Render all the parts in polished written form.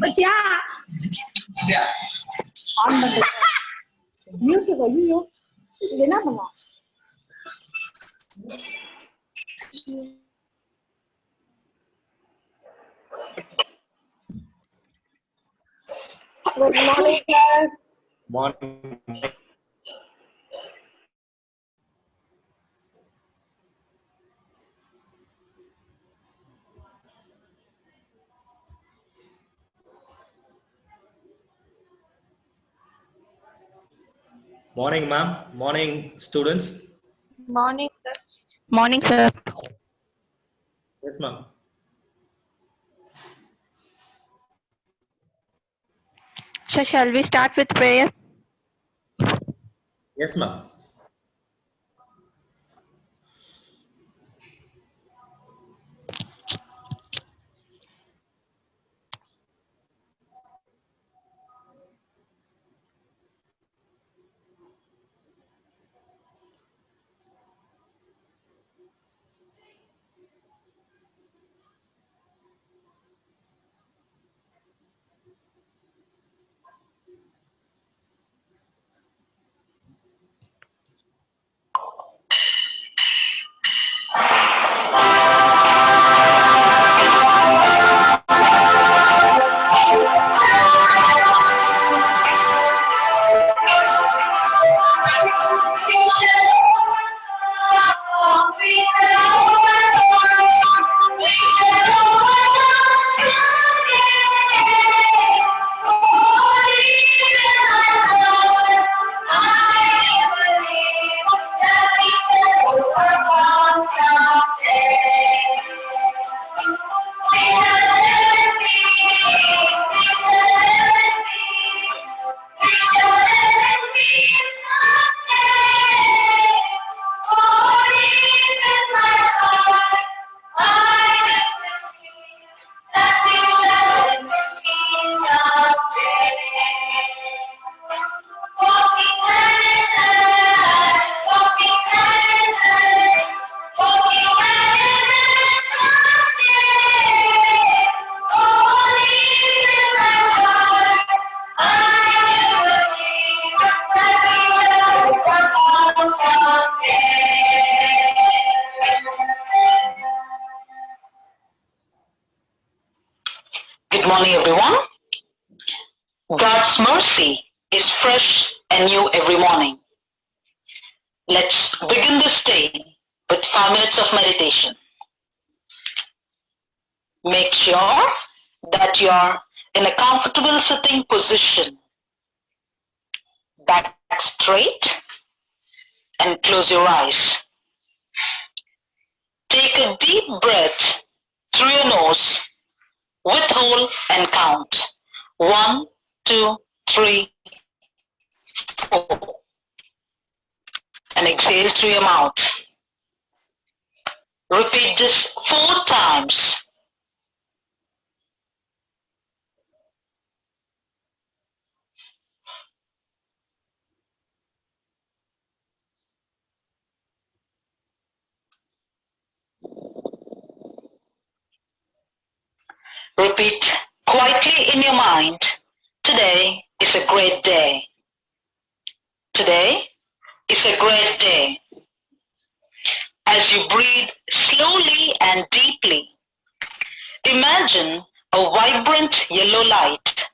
பத்தியா ஆன் பண்றது மியூட் ஐயோ இது என்ன பண்ணா Good morning, sir. Morning. Morning, ma'am. Morning, students. Morning, sir. Morning, sir. Yes, ma'am. So, shall we start with prayer? Yes, ma'am. Good morning, everyone. God's mercy is fresh and new every morning. Let's begin this day with 5 minutes of meditation. Make sure that you're in a comfortable sitting position. Back straight and close your eyes. Take a deep breath through your nose. Withhold and count. 1, 2, 3, 4. And exhale through your mouth. Repeat this 4 times. Repeat quietly in your mind, today is a great day. Today is a great day. As you breathe slowly and deeply, imagine a vibrant yellow light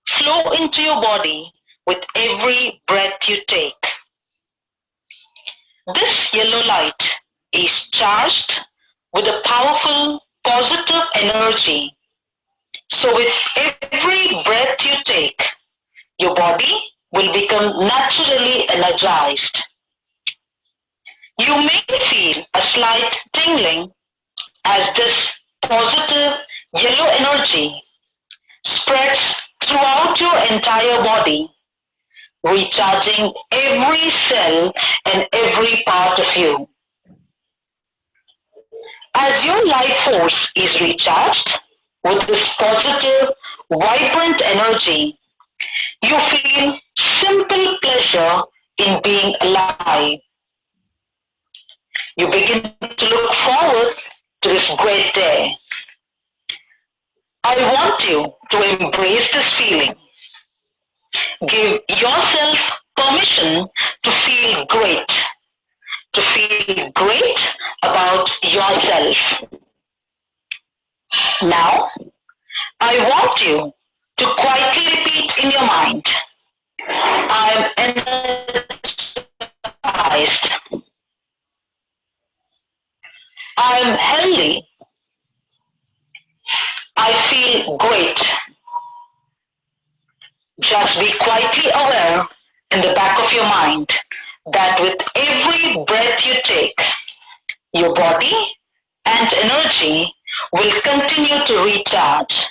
flow into your body with every breath you take. This yellow light is charged with a powerful positive energy. So with every breath you take, your body will become naturally energized. You may feel a slight tingling as this positive yellow energy spreads throughout your entire body, recharging every cell and every part of you. As your life force is recharged with this positive, vibrant energy, you feel simple pleasure in being alive. You begin to look forward to this great day. I want you to embrace this feeling. Give yourself permission to feel great about yourself. Now, I want you to quietly repeat in your mind, I am energized, I am healthy, I feel great. Just be quietly aware in the back of your mind that with every breath you take, your body and energy will continue to recharge.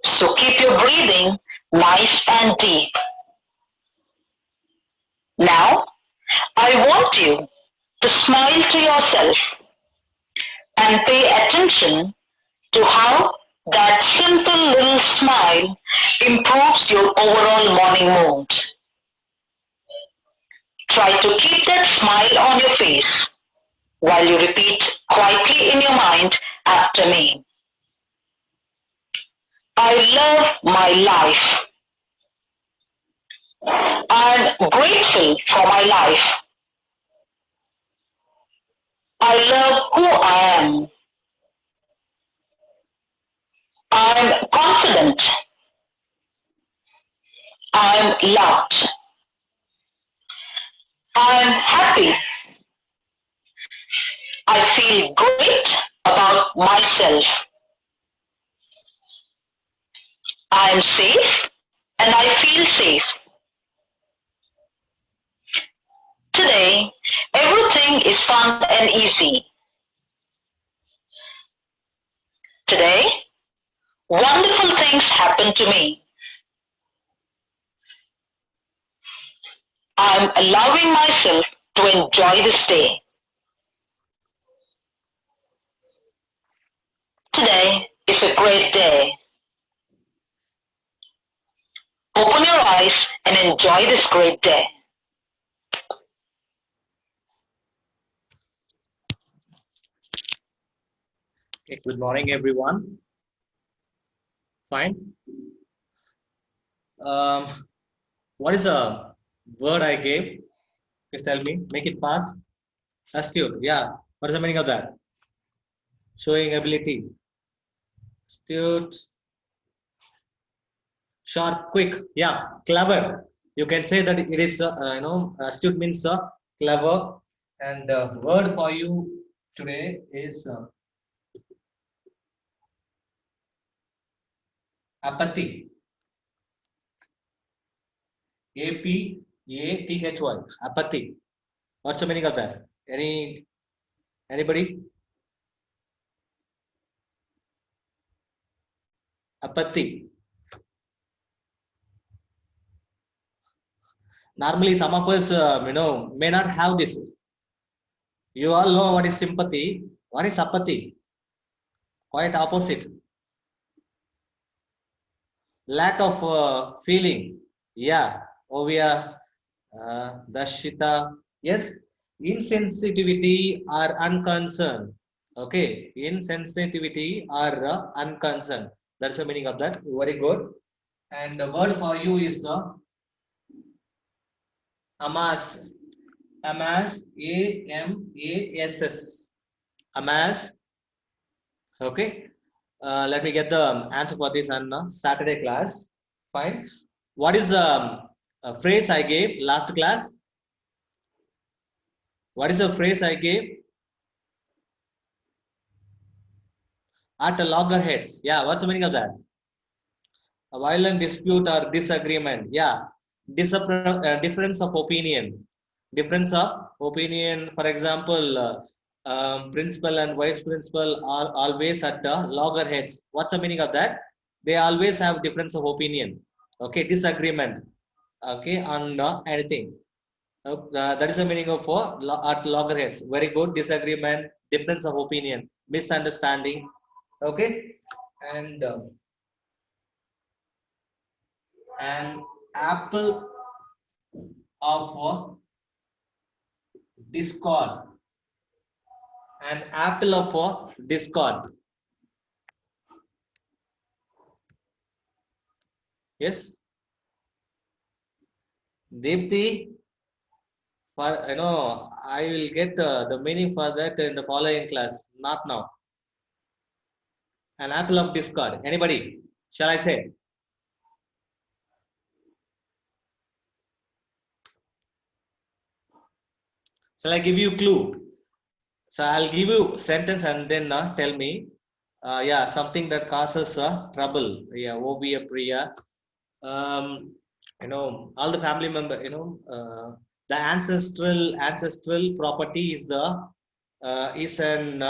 So keep your breathing nice and deep. Now, I want you to smile to yourself and pay attention to how that simple little smile improves your overall morning mood. Try to keep that smile on your face while you repeat quietly in your mind after me. I love my life. I'm grateful for my life. I love who I am. I'm confident. I'm loved. I'm happy. I feel great about myself. I'm safe and I feel safe. Today, everything is fun and easy. Today, wonderful things happen to me. I'm allowing myself to enjoy this day. Today is a great day. Open your eyes and enjoy this great day. Okay, good morning, everyone. Fine. Um, what is a word I gave? Please tell me. Make it fast. Astute. Yeah. What is the meaning of that? Showing ability. Astute. Sharp, quick. Yeah. Clever. You can say that it is. Astute means clever. And the word for you today is apathy. APATHY. Apathy. What's the meaning of that? Anybody? Apathy. Normally, some of us, may not have this. You all know what is sympathy. What is apathy? Quite opposite. Lack of feeling. Yeah. Ovia, Dashita. Yes. Insensitivity or unconcern. Okay. Insensitivity or unconcern. That's the meaning of that. Very good. And the word for you is amass. Amass. AMASS. Amass. Okay. Let me get the answer for this on Saturday class. Fine. What is the phrase I gave last class? What is the phrase I gave? At loggerheads. Yeah. What's the meaning of that? A violent dispute or disagreement. Yeah. Difference of opinion. Difference of opinion. For example, principal and vice principal are always at loggerheads. What's the meaning of that? They always have difference of opinion. Okay, disagreement. Okay, on anything. That is the meaning of at loggerheads. Very good. Disagreement, difference of opinion, misunderstanding. Okay, and an apple of discord. An apple of discord. Yes, Deepthi, for I will get the meaning for that in the following class, not now. An apple of discord. Anybody? Shall I say? Shall I give you clue? So I'll give you sentence and then tell me. Yeah, something that causes trouble. Yeah, Obia Priya. Um, all the family member. The ancestral property is an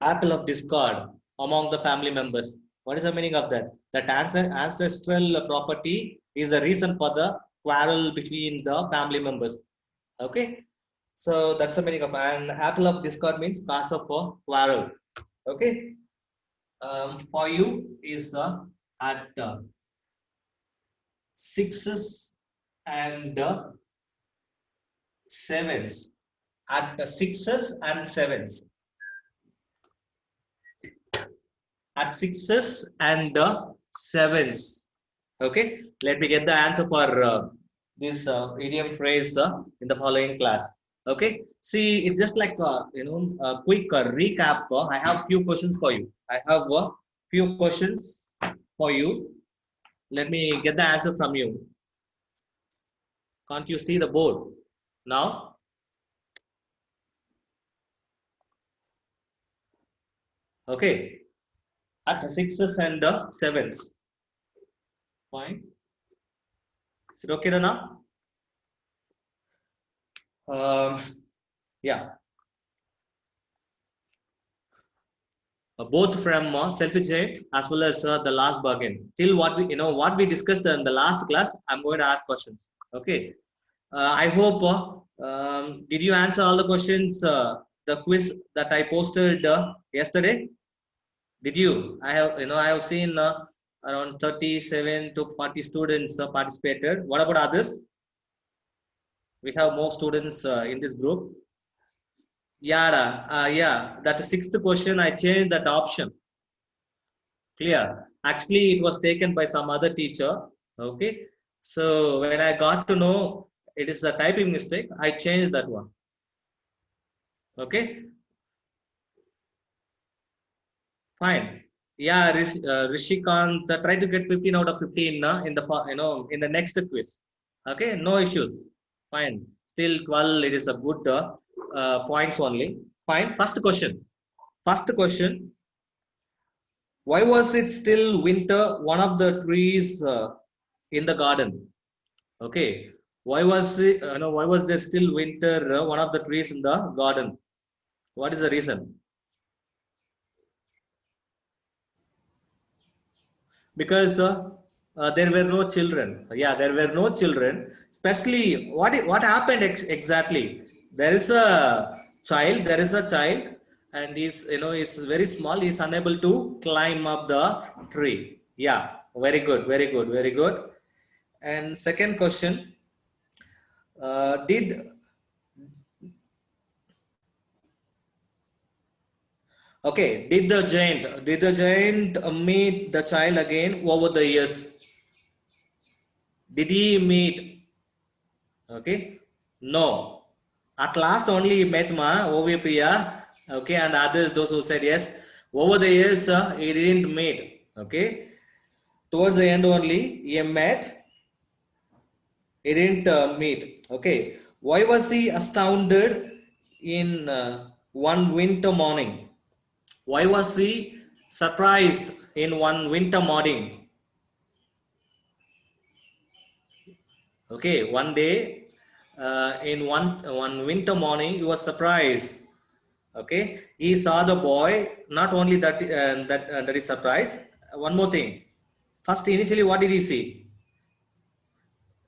apple of discord among the family members. What is the meaning of that? That ancestral property is the reason for the quarrel between the family members. Okay, so that's the meaning of an apple of discord means cause of a quarrel. Okay, for you is at sixes and sevens. At the sixes and sevens. At sixes and sevens. Okay, let me get the answer for this idiom phrase in the following class. Okay, see, it's just like a quick recap. I have few questions for you. I have few questions for you. Let me get the answer from you. Can't you see the board now? Okay, at the sixes and sevens. Fine. Is it okay now? Yeah. Both from self-educate as well as the last bargain. Till what we discussed in the last class, I'm going to ask questions. Okay. I hope. Did you answer all the questions? The quiz that I posted yesterday. Did you? I have seen around 37 to 40 students participated. What about others? We have more students in this group. Yeah, that sixth question, I changed that option. Clear. Actually, it was taken by some other teacher. Okay. So when I got to know it is a typing mistake, I changed that one. Okay. Fine. Yeah, Rishikant, try to get 15 out of 15 in the in the next quiz. Okay, no issues. Fine. Still 12, it is a good points only. Fine. First question. Why was it still winter? One of the trees in the garden. Okay. Why was it? Why was there still winter? One of the trees in the garden. What is the reason? Because there were no children. Yeah, there were no children. Especially, what happened exactly? There is a child, and he's very small. He's unable to climb up the tree. Yeah, very good. And second question, did the giant meet the child again over the years? Did he meet? Okay, no. At last only he met Ovia Priya. Okay, and others, those who said yes. Over the years, he didn't meet. Okay, towards the end only he met. He didn't meet. Okay, why was he astounded in one winter morning? Why was he surprised in one winter morning? Okay, one day in one winter morning he was surprised. Okay, he saw the boy. Not only that that is surprised. One more thing. First, initially, what did he see?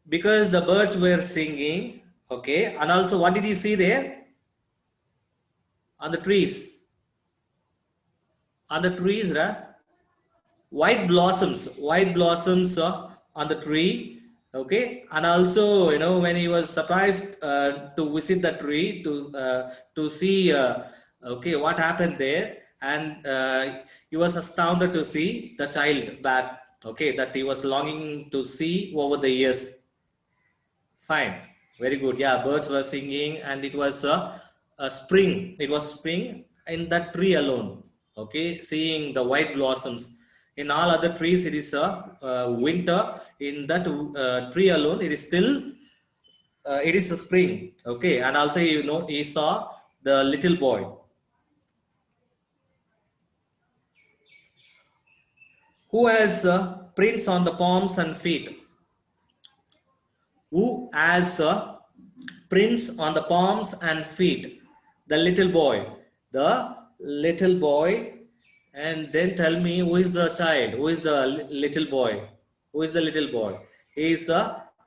Because the birds were singing. Okay, and also what did he see there? On the trees. On the trees, white blossoms on the tree. Okay, and also when he was surprised to visit the tree to see okay, what happened there, and he was astounded to see the child back Okay, that he was longing to see over the years. Fine, very good. Yeah, birds were singing, and it was a spring. It was spring in that tree alone. Okay, seeing the white blossoms. In all other trees, it is winter. In that tree alone, it is still it is a spring. Okay, and also he saw the little boy. Who has prints on the palms and feet? Who has prints on the palms and feet? The little boy. The little boy. And then tell me, who is the child? Who is the little boy? Who is the little boy? He is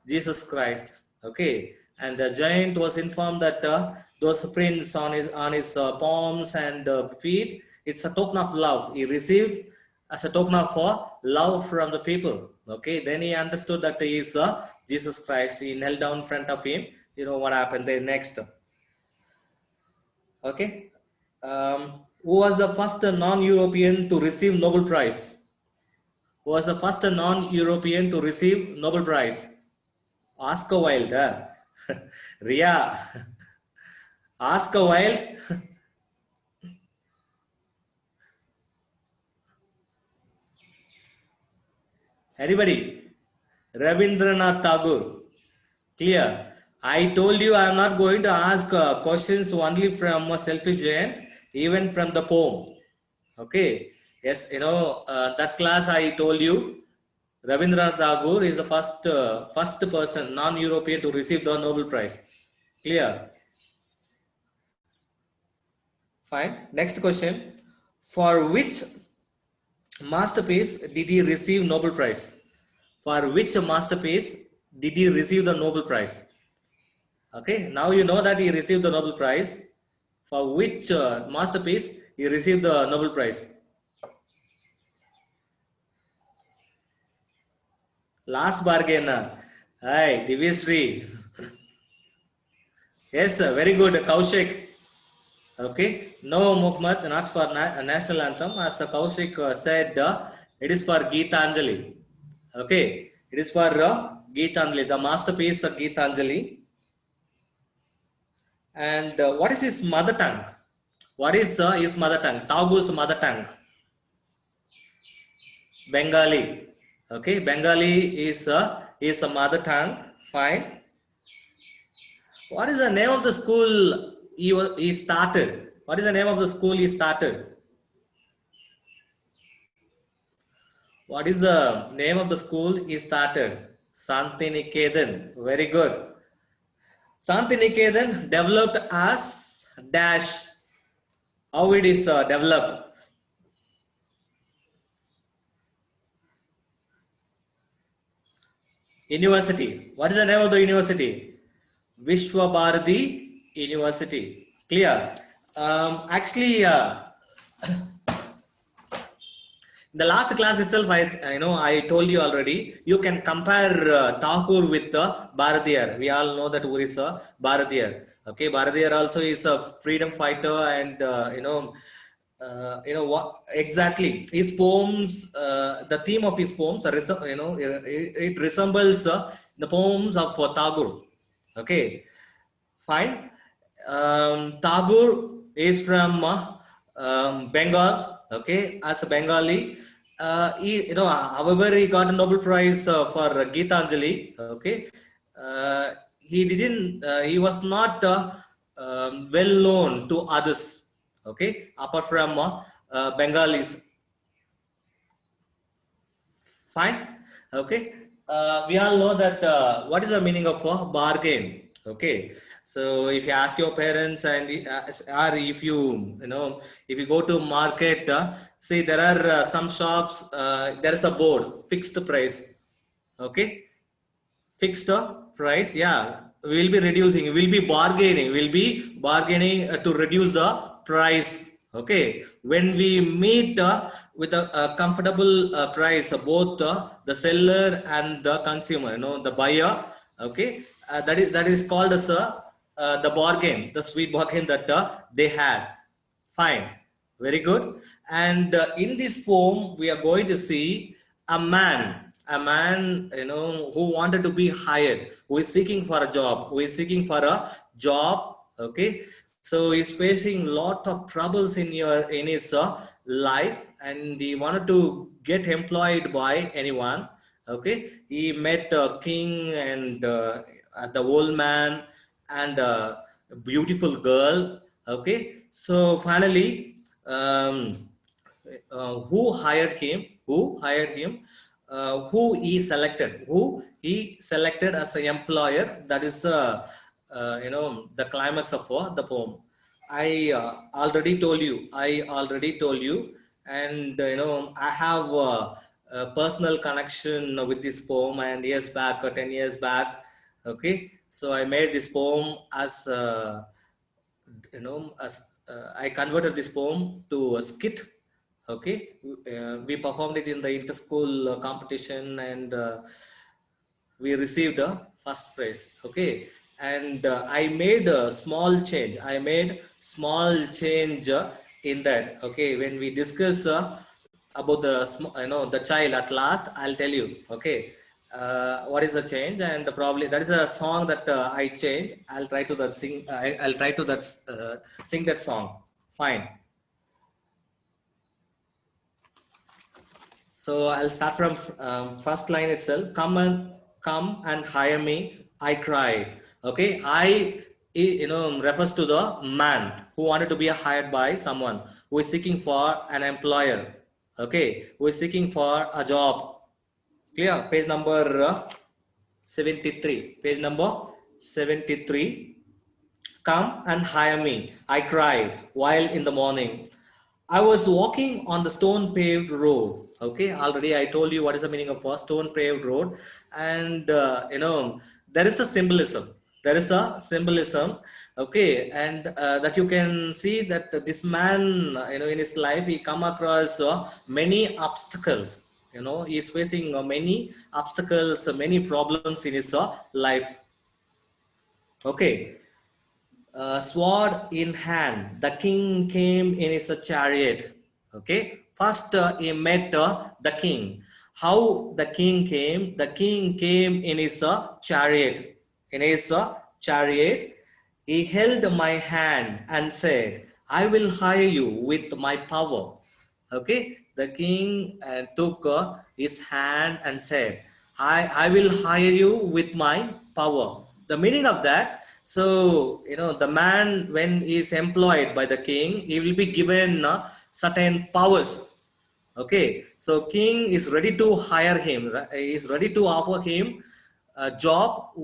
Jesus Christ. Okay. And the giant was informed that those prints on his palms and feet, it's a token of love he received as a token of love from the people. Okay, then he understood that he is Jesus Christ. He knelt down in front of him. You know what happened there next. Okay, who was the first non-European to receive Nobel Prize? Who was the first non-European to receive Nobel Prize? Oscar Wilde. Ria. Oscar Wilde. Anybody? Rabindranath Tagore. Clear? I told you I am not going to ask questions only from a selfish giant, even from the poem. Okay. Yes, that class I told you, Rabindranath Tagore is the first person, non-European, to receive the Nobel Prize. Clear? Fine. Next question. For which masterpiece did he receive Nobel Prize? For which masterpiece did he receive the Nobel Prize? Okay, now you know that he received the Nobel Prize. For which masterpiece he received the Nobel Prize? Last bargain. Hi, Divyasri. Yes, very good. Kaushik. Okay, no, Muhammad, not for national anthem. As Kaushik said, it is for Geetanjali. Okay, it is for Geetanjali, the masterpiece of Geetanjali. And what is his mother tongue? What is his mother tongue? Tagore's mother tongue? Bengali. Okay, Bengali is a mother tongue. Fine. What is the name of the school he started? What is the name of the school he started? What is the name of the school he started? Santiniketan. Very good. Santiniketan developed as dash. How it is developed? University. What is the name of the university? Vishwa Bharati University. Clear? Actually, in the last class itself, I told you already. You can compare Tagore with Bharatiyar. We all know that who is Bharatiyar. Okay, Bharatiyar also is a freedom fighter, and what exactly his poems. The theme of his poems, it resembles the poems of Tagore. Okay, fine. Tagore is from Bengal. Okay, as a Bengali, however, he got a Nobel Prize for Geetanjali. Okay, he was not well known to others. Okay, apart from Bengalis. Fine. Okay, we all know that what is the meaning of bargain? Okay, so if you ask your parents, and or if you go to market, see, there are some shops, there is a board, fixed price. Okay, fixed price. Yeah, we will be reducing, we will be bargaining to reduce the price. Okay, when we meet with a comfortable price, both the seller and the consumer, the buyer. Okay, that is called as the bargain, the sweet bargain that they had. Fine, very good. And in this poem, we are going to see a man, who wanted to be hired, who is seeking for a job, who is seeking for a job. Okay, so he's facing lot of troubles in his life, and he wanted to get employed by anyone. Okay, he met a king and the old man and a beautiful girl. Okay, so finally, um, who hired him, who he selected as an employer. That is the climax of the poem. I already told you, and I have a personal connection with this poem, and years back, 10 years back. Okay, so I made this poem as I converted this poem to a skit. Okay, we performed it in the inter-school competition, and we received a first prize. Okay, and I made a small change. In that. Okay, when we discuss about the child at last, I'll tell you. Okay, what is the change, and probably that is a song that I changed. I'll try to that sing. I'll try to that sing that song. Fine. So I'll start from first line itself. Come and hire me. I cried. Okay, refers to the man who wanted to be hired by someone who is seeking for an employer. Okay, who is seeking for a job. Clear? Page number 73. Page number 73. Come and hire me. I cried while in the morning. I was walking on the stone paved road. Okay, already I told you what is the meaning of a stone paved road, and there is a symbolism. There is a symbolism. Okay, and that you can see that this man, in his life, he come across many obstacles. He is facing many obstacles, many problems in his life. Okay, sword in hand, the king came in his chariot. Okay, first he met the king. How the king came? The king came in his chariot. In his chariot, he held my hand and said, I will hire you with my power. Okay, the king took his hand and said, I will hire you with my power. The meaning of that, so the man, when he is employed by the king, he will be given certain powers. Okay, so king is ready to hire him, is ready to offer him a job,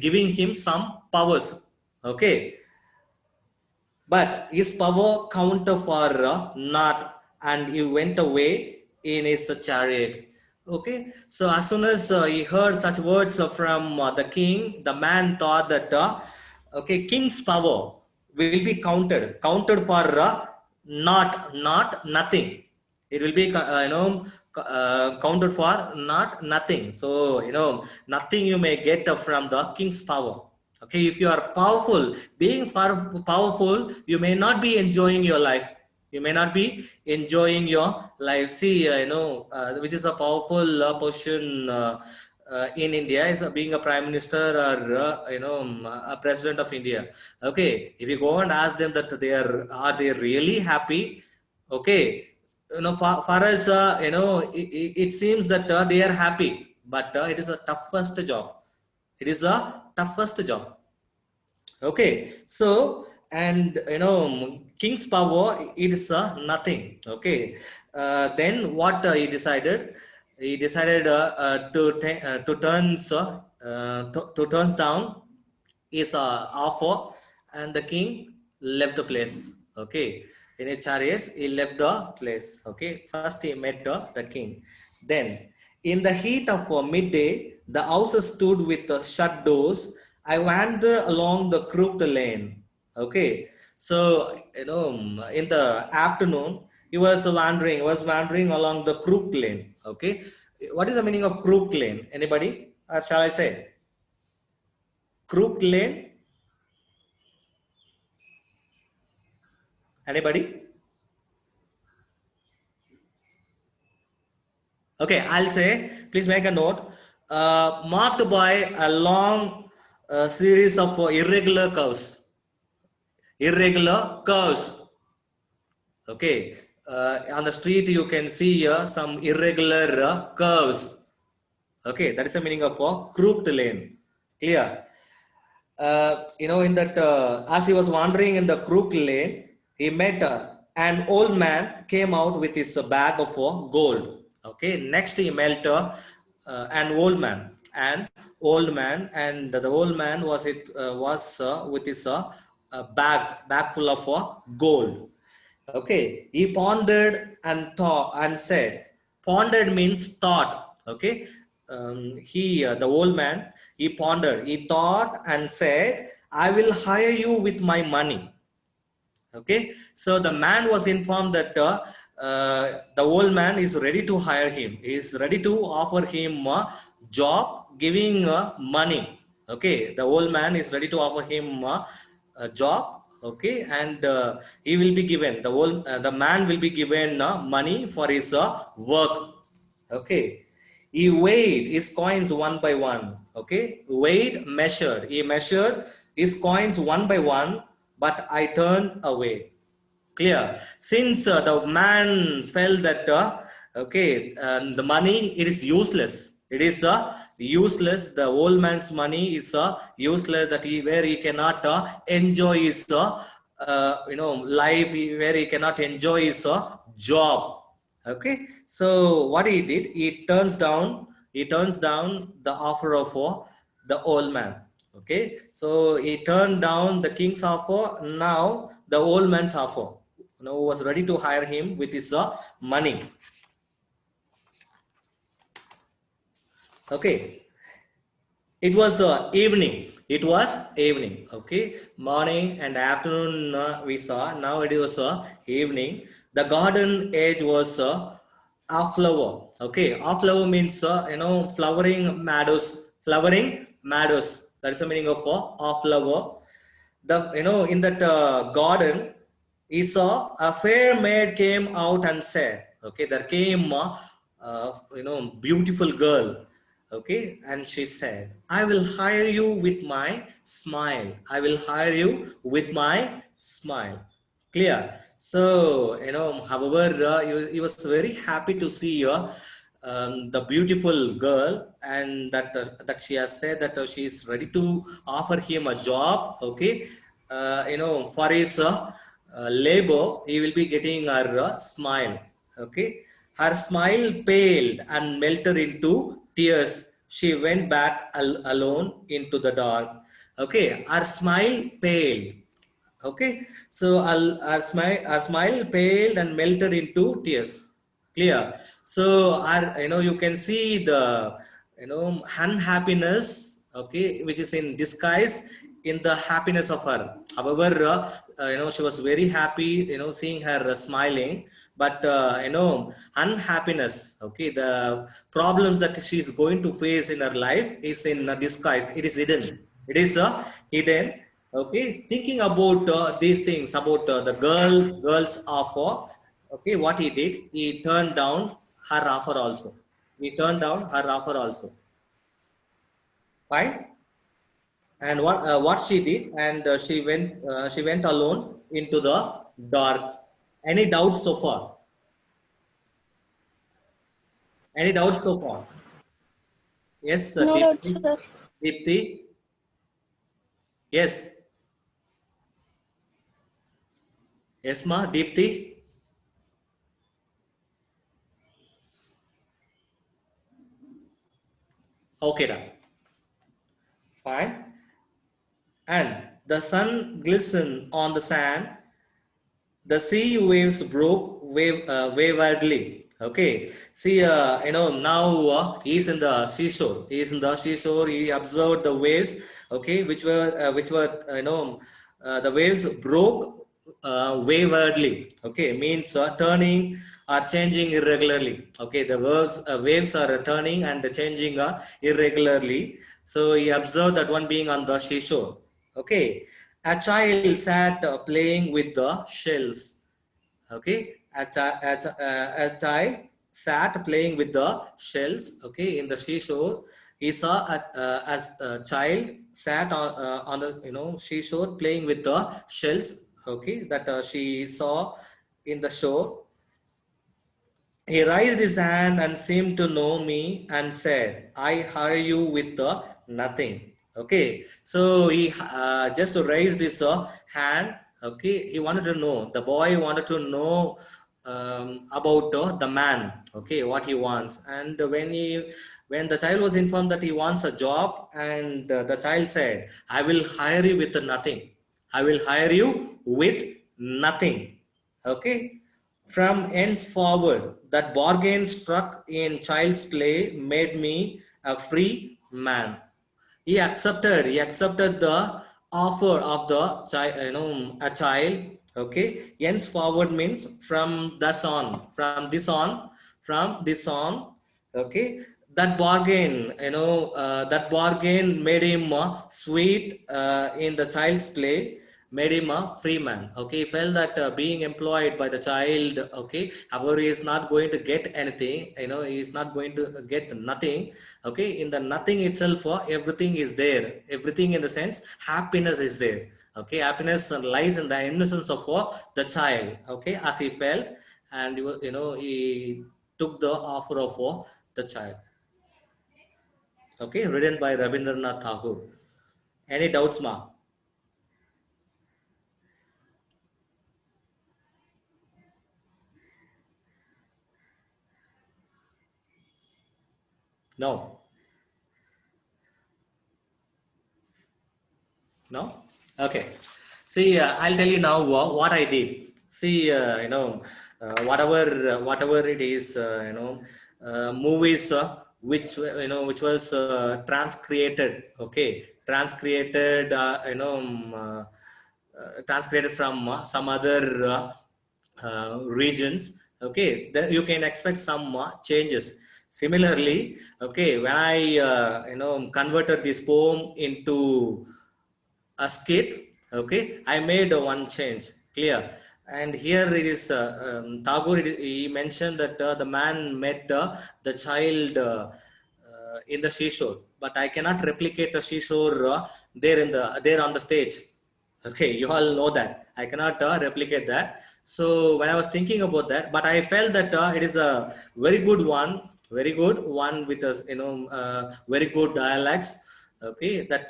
giving him some powers. Okay, but his power counter for not, and he went away in his chariot. Okay, so as soon as he heard such words from the king, the man thought that okay, king's power will be counted for not nothing. It will be counted for not nothing. So nothing you may get from the king's power. Okay, if you are powerful, being powerful, you may not be enjoying your life. You may not be enjoying your life. See, which is a powerful position in India, is being a prime minister or a president of India. Okay, if you go and ask them that are they really happy? Okay, for us, it seems that they are happy, but it is a toughest job. It is a toughest job. Okay, so, and king's power, it is nothing. Okay, then what he decided? He decided to turns down his offer, and the king left the place. Okay, in his chariots, he left the place. Okay, first he met the king. Then, in the heat of midday, the houses stood with shut doors. I wandered along the crooked lane. Okay, so in the afternoon, he was wandering along the crooked lane. Okay, what is the meaning of crooked lane? Anybody? Or shall I say crooked lane? Anybody? Okay, I'll say, please make a note. Marked by a long series of irregular curves. Irregular curves. Okay, on the street you can see here some irregular curves. Okay, that is the meaning of a crooked lane. Clear? In that, as he was wandering in the crooked lane, he met an old man came out with his bag of gold. Okay, next he met an old man, and the old man was with his bag full of gold. Okay, he pondered and thought and said, pondered means thought. Okay, the old man, he pondered, he thought and said, I will hire you with my money. Okay, so the man was informed that the old man is ready to hire him, he is ready to offer him a job giving money. Okay, the old man is ready to offer him a job. Okay, and he will be given, the man will be given money for his work. Okay, he weighed his coins one by one. Okay, weighed, measured, he measured his coins one by one, but I turned away. Clear? Since the man felt that the money, it is useless. It is useless. The old man's money is useless. That where he cannot enjoy his life, where he cannot enjoy his job. Okay. So what he did, he turns down the offer of the old man. Okay. So he turned down the king's offer. Now the old man's offer. Was ready to hire him with his money. Okay, it was evening. It was evening. Okay, morning and afternoon we saw. Now it was evening. The garden edge was off flower. Okay, off flower means flowering meadows. Flowering meadows. That is the meaning of off flower. In that garden, he saw a fair maid came out and said, okay, there came beautiful girl. Okay, and she said, I will hire you with my smile. I will hire you with my smile. Clear? So, however, he was very happy to see the beautiful girl, and that she has said that she is ready to offer him a job. Okay, for his labor, he will be getting her smile. Okay, her smile paled and melted into tears. She went back alone into the dark. Okay, her smile paled. Okay, so our smile paled and melted into tears. Clear? So you can see the unhappiness. Okay, which is in disguise in the happiness of her. However, she was very happy, seeing her smiling, but unhappiness. Okay, the problems that she is going to face in her life is in disguise. It is hidden. It is hidden. Okay, thinking about these things, about the girl's offer. Okay, what he did, he turned down her offer also. He turned down her offer also. Fine. And what she did, and she went alone into the dark. Any doubts so far? Any doubts so far? Yes, No doubts, Deepthi. sir. Deepthi. Yes. Yes, ma. Deepthi. Okay, done. Fine. And the sun glistened on the sand. The sea waves broke waywardly. Okay. See, now he's in the seashore. He's in the seashore. He observed the waves. Okay, which were the waves broke waywardly. Okay, means turning or changing irregularly. Okay, the waves are turning and changing irregularly. So he observed that one being on the seashore. Okay, a child sat playing with the shells. Okay, a child sat playing with the shells, okay, in the seashore. He saw as a child sat on the seashore playing with the shells, okay, that she saw in the shore. He raised his hand and seemed to know me and said, I hire you with nothing. Okay, so he just raised his hand. Okay, he wanted to know, the boy wanted to know about the man, okay, what he wants. And when the child was informed that he wants a job, and the child said, I will hire you with nothing. I will hire you with nothing. Okay, from henceforward, that bargain struck in child's play made me a free man. He accepted the offer of the child, a child. Okay, henceforward means from thus on, from this on. Okay, that bargain, that bargain made him sweet in the child's play, made him a free man. Okay, he felt that being employed by the child, okay, however, he is not going to get anything, he is not going to get nothing. Okay, in the nothing itself, everything is there. Everything in the sense, happiness is there. Okay, happiness lies in the innocence of the child. Okay, as he felt, and he took the offer of the child. Okay, written by Rabindranath Tagore. Any doubts, ma? No. No? Okay. See, I'll tell you now what I did. See, whatever it is, movies which was transcreated. Okay, transcreated. Transcreated from some other regions. Okay, then you can expect some changes. Similarly, okay, when I converted this poem into a skit, okay, I made one change, clear. And here it is, Tagore, he mentioned that the man met the child in the seashore, but I cannot replicate the seashore there on the stage. Okay, you all know that I cannot replicate that. So when I was thinking about that, but I felt that it is a very good one, very good one with us, very good dialects. Okay, that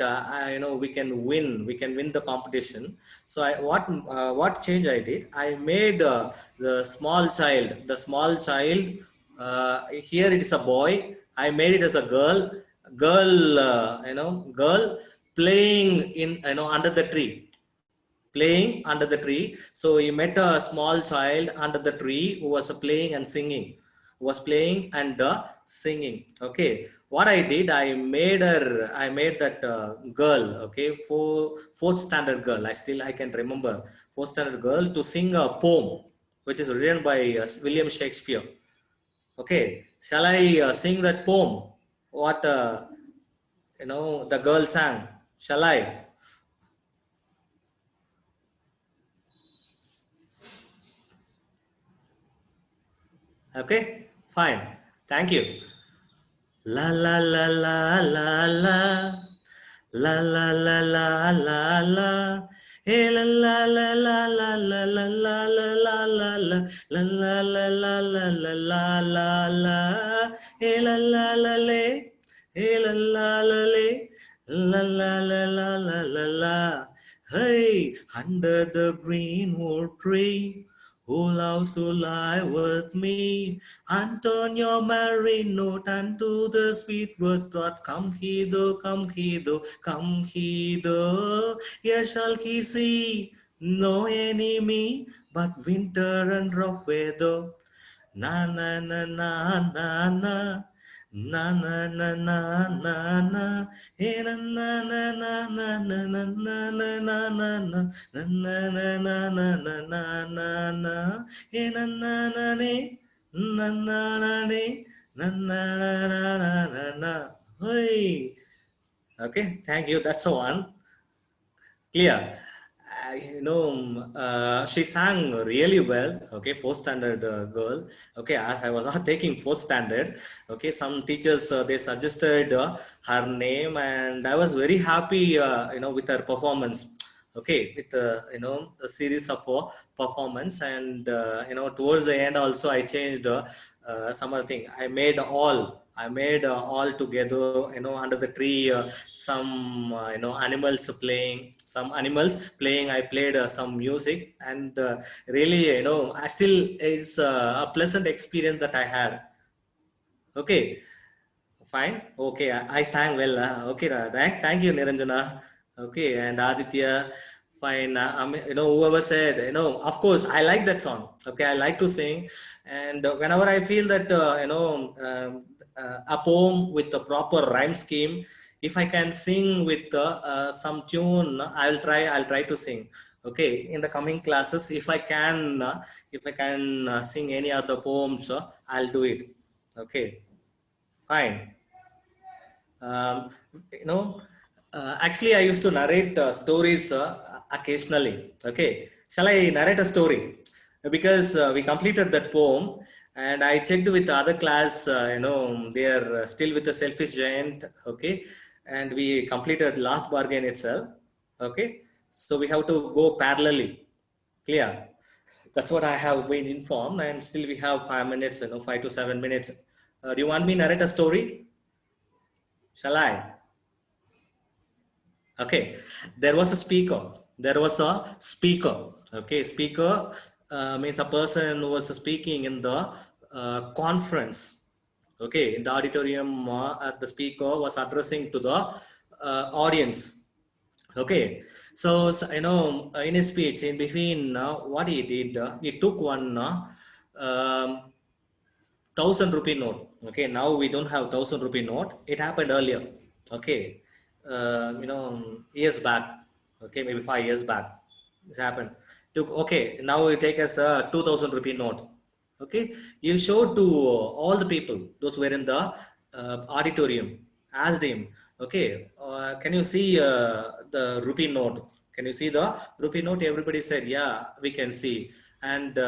we can win the competition. So what change I did, I made the small child, here it is a boy, I made it as a girl playing in, under the tree, playing under the tree. So he met a small child under the tree who was playing and singing, who was playing and singing. Okay, what I did, I made that girl, okay, fourth standard girl, I can remember, fourth standard girl, to sing a poem which is written by William Shakespeare. Okay, shall I sing that poem, what the girl sang? Shall I? Okay, fine. Thank you. La la la la la la. La la la la la la. Hey la la la la la la la la la la la la la la la la la la la. Hey la la la le. Hey la la la le. La la la la la la la. Hey, under the greenwood tree, who loves to lie with me? Antonio Marino, and to the sweet words that come hither, come hither, come hither. Here shall he see no enemy but winter and rough weather. Na na na na na na. Na na na na na na, eh na na na na na na na na na na na na na na na na na na na, eh na na na ne, na na na ne, na na na na na na na. Hey, okay, thank you. That's the one. Clear. she sang really well. Okay, fourth standard girl. Okay, as I was not taking fourth standard. Okay, some teachers they suggested her name, and I was very happy. With her performance. Okay, with a series of performance, and towards the end also I changed some other thing. I made all together, under the tree, some animals playing, I played some music, and really, I still, it's a pleasant experience that I had. Okay, fine. Okay, I sang well. Okay, thank you, Niranjana. Okay, and Aditya, fine. Whoever said, of course, I like that song. Okay, I like to sing, and whenever I feel that, a poem with a proper rhyme scheme, if I can sing with some tune, I'll try. I'll try to sing. Okay, in the coming classes, if I can sing any other poems, I'll do it. Okay, fine. Um, you know, Actually, I used to narrate stories occasionally. Okay, shall I narrate a story? Because we completed that poem, and I checked with the other class. They are still with the selfish giant. Okay, and we completed last bargain itself. Okay, so we have to go parallelly. Clear? That's what I have been informed, and still we have 5 minutes. 5 to 7 minutes. Do you want me to narrate a story? Shall I? Okay, there was a speaker. There was a speaker. Okay, speaker means a person who was speaking in the conference. Okay, in the auditorium, the speaker was addressing to the audience. Okay, so, in his speech, in between, what he did, he took one 1,000 rupee note. Okay, now we don't have 1,000 rupee note. It happened earlier. Okay, years back. Okay, maybe 5 years back. This happened. Okay, now we take as a 2,000 rupee note. Okay, you showed to all the people, those who were in the auditorium, asked him, okay, can you see the rupee note? Can you see the rupee note? Everybody said, yeah, we can see. And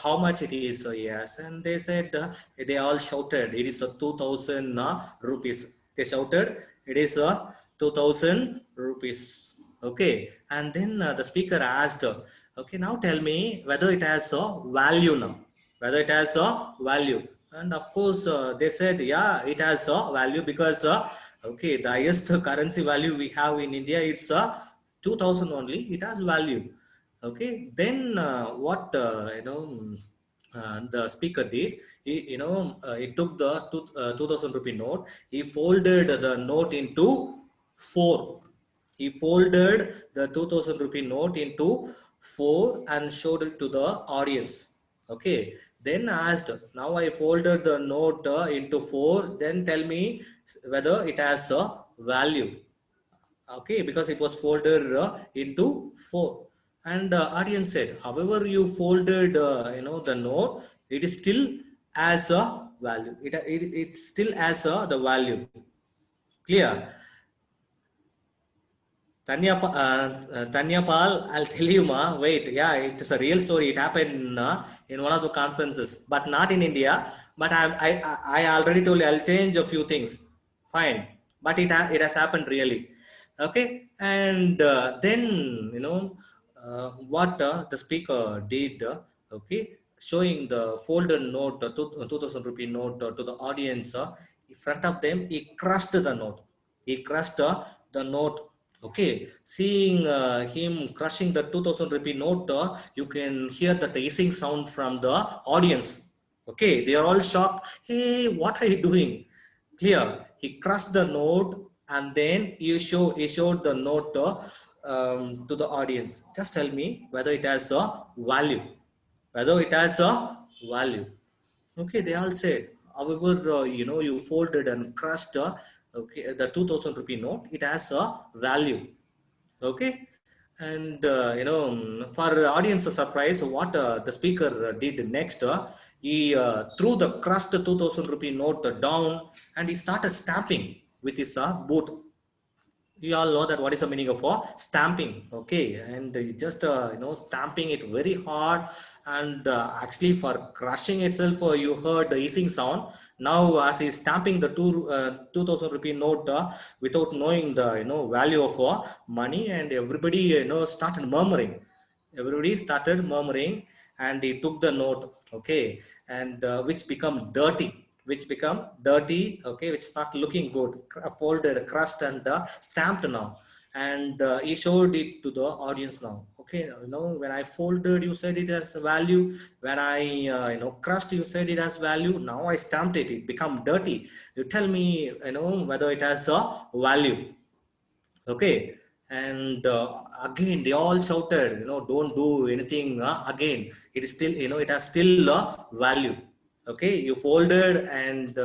how much it is? Yes, and they said, they all shouted, it is a 2,000 rupees. They shouted, it is a 2,000 rupees. Okay, and then the speaker asked, okay, now tell me whether it has a value now, whether it has a value. And of course, they said, yeah, it has a value, because okay, the highest currency value we have in India, it's 2,000 only. It has value. Okay, then what the speaker did, he took the 2,000 rupee note. He folded the note into four. He folded the 2,000 rupee note into four and showed it to the audience. Okay, then asked, now I folded the note into four, then tell me whether it has a value. Okay, because it was folded into four. And audience said, however you folded the note, it is still as a value. It still has the value. Clear? Tanya Pal, I'll tell you, ma. Wait, yeah, it's a real story. It happened in one of the conferences, but not in India. But I already told you, I'll change a few things. Fine, but it has happened really. Okay, and then what the speaker did. Okay, showing the folded note, 2,000 rupee note to the audience in front of them. He crushed the note. He crushed the note. Okay, seeing him crushing the 2,000 rupee note, you can hear the hissing sound from the audience. Okay, they are all shocked. Hey, what are you doing? Clear? He crushed the note, and then he showed the note to the audience. Just tell me whether it has a value. Whether it has a value. Okay, they all said, however, you folded and crushed okay, the 2,000 rupee note, it has a value. Okay, and for audience surprise, what the speaker did next, he threw the crushed 2,000 rupee note down, and he started stamping with his boot. you all know that what is the meaning of stamping. Okay, and just stamping it very hard, and actually for crushing itself, you heard the hissing sound. Now as he's stamping the 2000 rupee note without knowing the value of money, and everybody started murmuring. Everybody started murmuring, and he took the note. Okay, and which become dirty, okay, which start looking good, folded, crushed, and stamped now. And he showed it to the audience now. Okay, when I folded, you said it has value. When I crushed, you said it has value. Now I stamped it, it become dirty. You tell me, whether it has a value. Okay, and again they all shouted, don't do anything again. It is still, it has still value. Okay, you folded, and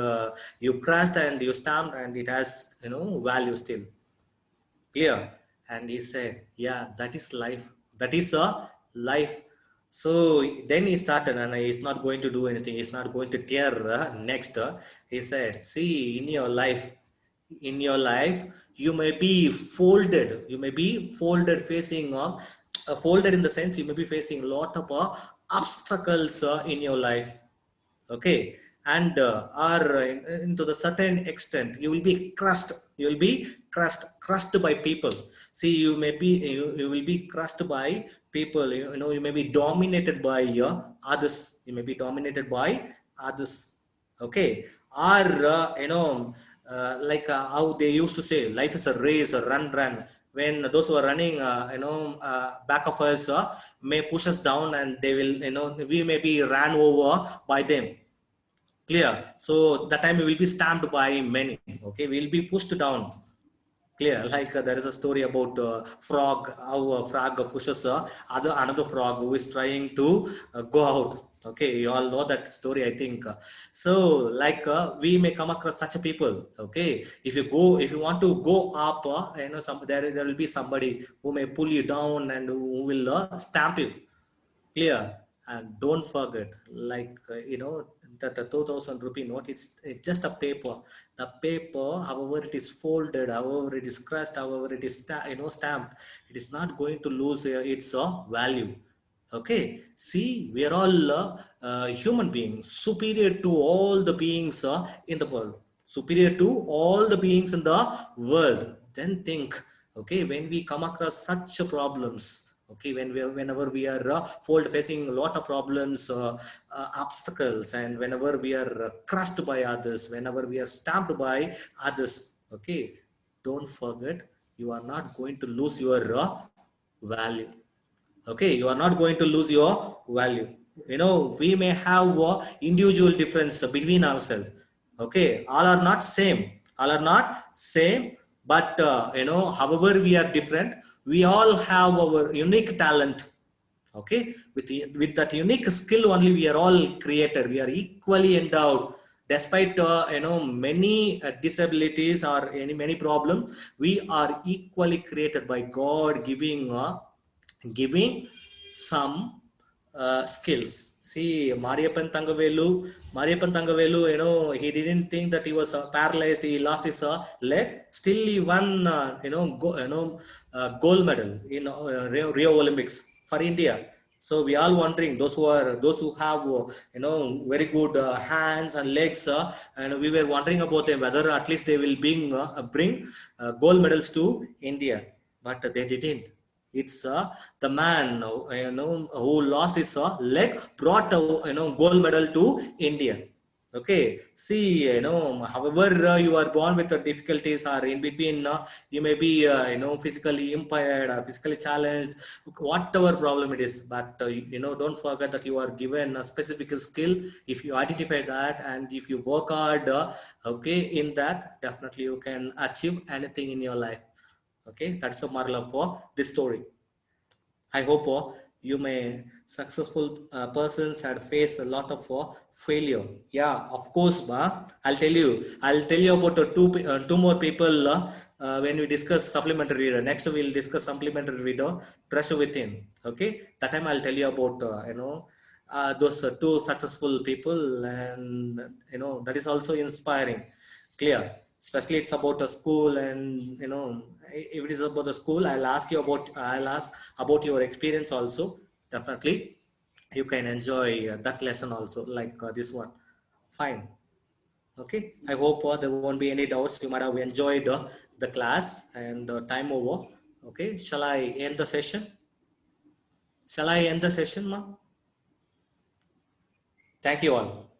you crushed, and you stamped, and it has value still. Clear? And he said, yeah, that is life, that is a life. So then he started, and he's not going to do anything, he's not going to tear next. He said, see, in your life, you may be folded, facing folded in the sense, you may be facing a lot of obstacles in your life. Okay, and or into the certain extent, you will be crushed, crushed by people. See, you will be crushed by people. You may be dominated by others, okay. Or like how they used to say, life is a race, a run. When those who are running back of us may push us down, and they will, we may be ran over by them. Clear? So that time we will be stamped by many. Okay, we will be pushed down. Clear? Like there is a story about frog, how a frog pushes another frog who is trying to go out. Okay, you all know that story, I think. So like we may come across such a people. Okay, if you want to go up, there will be somebody who may pull you down, and who will stamp you. Clear? And don't forget, like that 2000 rupee note, it's just a paper. The paper, however it is folded, however it is crushed, however it is stamped, it is not going to lose its value. Okay, see, we are all human beings, superior to all the beings in the world, then think. Okay, when we come across such problems, okay, whenever we are facing a lot of problems, obstacles, and whenever we are crushed by others, whenever we are stamped by others, okay, don't forget, you are not going to lose your value. Okay, you are not going to lose your value. We may have individual difference between ourselves. Okay, all are not same, but however we are different, we all have our unique talent. Okay, with that unique skill only, we are all created, we are equally endowed. Despite many disabilities or many problems, we are equally created by God, giving some skills. See, Mariappan Thangavelu, he didn't think that he was paralyzed, he lost his leg, still he won gold medal in Rio Olympics for India. So we are wondering, those who have very good hands and legs, and we were wondering about them, whether at least they will bring gold medals to India, but they didn't. It's the man who lost his leg brought gold medal to India. Okay, see, however you are born with the difficulties, or in between you may be physically impaired or physically challenged, whatever problem it is, but don't forget that you are given a specific skill. If you identify that, and if you work hard, okay, in that, definitely you can achieve anything in your life. Okay, that's the moral of this story. I hope you may successful persons had faced a lot of failure. Yeah, of course, I'll tell you about two more people when we discuss supplementary reader. Next we'll discuss supplementary reader, Treasure Within. Okay, that time I'll tell you about those two successful people, and that is also inspiring. Clear? especially it's about a school, and if it is about the school, I'll ask about your experience also. Definitely you can enjoy that lesson also, like this one. Fine. Okay, I hope there won't be any doubts. You might have enjoyed the class, and time over. Okay, shall I end the session? Shall I end the session, ma? Thank you all.